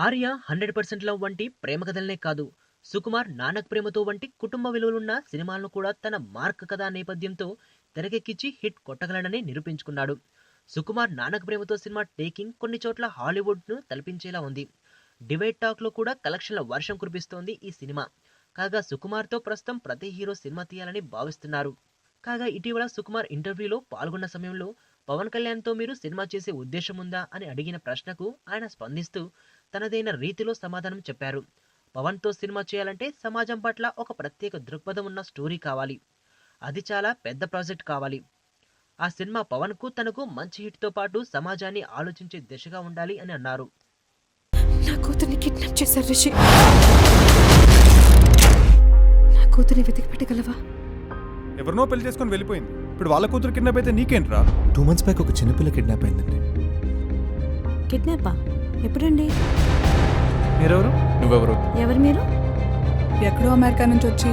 Arya 100% love వంటి ప్రేమ కథలనే కాదు, సుకుమార్ నానక్ ప్రేమతో వంటి కుటుంబ విలువలున్న సినిమాలను కూడా తన మార్క్ కథా నేపథ్యంతో తెరకెక్కించి హిట్ కొట్టగలడని నిరూపించుకున్నాడు. సుకుమార్ నానక్ ప్రేమతో సినిమా టేకింగ్ కొన్ని చోట్ల హాలీవుడ్ను తలపించేలా ఉంది. డివైడ్ టాక్లో కూడా కలెక్షన్ల వర్షం కురిపిస్తోంది ఈ సినిమా. కాగా సుకుమార్తో ప్రస్తుతం ప్రతి హీరో సినిమా తీయాలని భావిస్తున్నారు. కాగా ఇటీవల సుకుమార్ ఇంటర్వ్యూలో పాల్గొన్న సమయంలో పవన్ కళ్యాణ్తో మీరు సినిమా చేసే ఉద్దేశం ఉందా అని అడిగిన ప్రశ్నకు ఆయన స్పందిస్తూ తనదైన రీతిలో సమాధానం చెప్పారు. పవన్తో సినిమా చేయాలంటే సమాజం పట్ల ఒక ప్రత్యేక దృక్పథం ఉన్న స్టోరీ కావాలి. అది చాలా పెద్ద ప్రాజెక్ట్ కావాలి. ఆ సినిమా పవన్కు తనకు మంచి హిట్తో పాటు సమాజాన్ని ఆలోచించే దిశగా ఉండాలి అని అన్నారు. నా కూతుర్ని కిడ్నాప్ చేశారు రిషి. నా కూతుర్ని వెతికి పెట్టగలవా? ఎవరినో పెళ్లి చేసుకొని వెళ్ళిపోయింది. ఇప్పుడు వాళ్ళ కూతురు కిడ్నాప్ అయితే నీకేంట్రా? 2 months బ్యాక్ ఒక చిన్నపిల్ల కిడ్నాప్ అయిందండి. కిడ్నాపా? ఎప్పుడండి? మీరెవరు? నువ్వెవరు? ఎవరు మీరు? ఎక్కడో అమెరికా నుంచి వచ్చి